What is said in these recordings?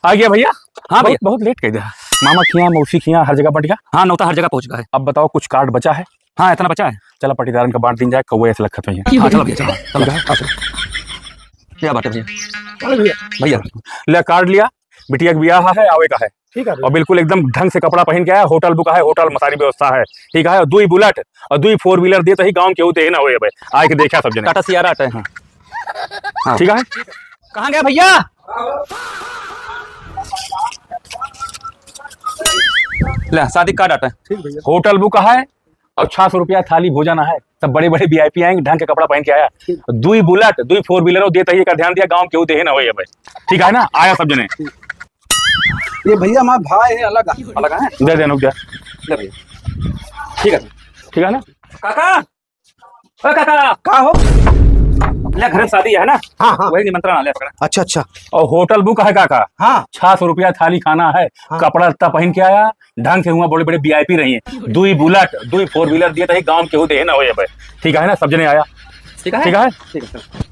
आ गया भैया। हाँ भैया। बहुत लेट कर दिया। मामा खिया मौसी खिया हर जगह बट गया। हाँ नौता हर जगह पहुंच गया है। अब बताओ कुछ कार्ड बचा है? हाँ इतना बचा है। चला पटीदारन का बांट दिन जाए कौवे ऐसे लखत भैया। हाँ चलो भैया चलो चलो क्या बात है भैया। भैया ले कार्ड लिया। बिटिया का ब्याह है आवे का है। ठीक है और बिल्कुल एकदम ढंग से कपड़ा पहन के आया। होटल बुक है, होटल में सारी व्यवस्था है। ठीक है। दुई बुलेट और दुई 4 व्हीलर दे तो ही गांव के होते ना होए आए के देखा सब जने। टाटा सियारा आटा है। हाँ ठीक है। कहाँ गया भैया? ले शादी कार्ड आता है। ठीक भैया। होटल बुक है और 600 रुपया थाली भोजन है। सब बड़े बड़े वीआईपी आएंगे, ढंग के कपड़ा पहन के आया। दुई बुलेट दुई 4 व्हीलर देता ही का ध्यान दिया गांव के होते ना होए ठीक है ना। आया सब जने। ये भैया हमारा भाई है अलग अलग है। दे देना दे। ले भैया ठीक है ठीक है ना। काका ओ काका का हो। ले घर में शादी है ना। हाँ हाँ। वही निमंत्रण आ ले पकड़ा। अच्छा अच्छा। और होटल बुक है काका। हाँ 600 रुपया थाली खाना है। हाँ। कपड़ा लत्ता पहन के आया। ढंग से हुआ बड़े बड़े वीआईपी रही है। दुई बुलेट दुई 4 व्हीलर दिए तो ही गांव के होते है ना होए ठीक है ना। सब जने आया। ठीक है ठीक है। ठीक है चलो।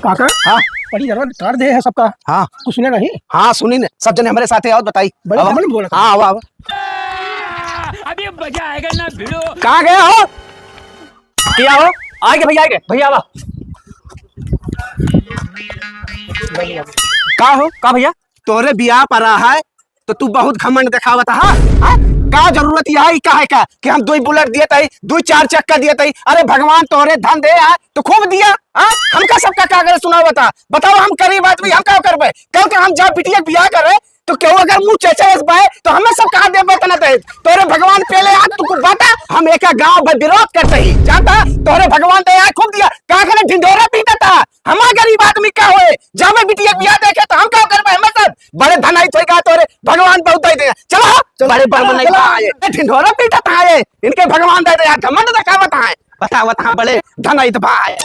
काका। हाँ बड़ी जरूरत कर दे है सबका। हाँ कुछ ने नहीं। हाँ सुनी ने सब जने हमारे साथ आओ बताई। बड़े हमने बोला। हाँ आओ आओ। अभी मजा आएगा ना भिड़ो। कहाँ गए हो? क्या हो? आएंगे भैया आएंगे भैया आवा। का हो? का भैया? तोरे बियाह पर रहा है तो तू बहुत घमंड दिखावत। हाँ का जरूरत यही का है का कि हम 2 बुलेट दिए तई 2 4 चक्का दिए तई। अरे भगवान तोरे धन दे है तो खूब दिया। हाँ हमका सबका का करे सुनाओ बताओ हम गरीब आदमी हम क्या करबे। कल के हम जब बिटिया बियाह करे तो क्यों अगर मुंह चेचरस बाए तो हमें सब कहा दे बतना दे। तोरे भगवान पहले आज तू बाता हम एक गांव में विरोध करते ही जाता। तोरे भगवान दे आज खूब दिया का करे ढिंढोरा पीता था। हमारा गरीब आदमी क्या होए जब मैं बिटिया बियाह देखे तो हम क्या करबे। हम सब बड़े धनाई थोड़ा तोरे भगवान बहुत दे दे। चलो बड़े बड़े नहीं आए ढिंढोरा पीता था ये इनके भगवान दे दे। यार घमंड दिखावत है बताओ बड़े धनाई तो भाई।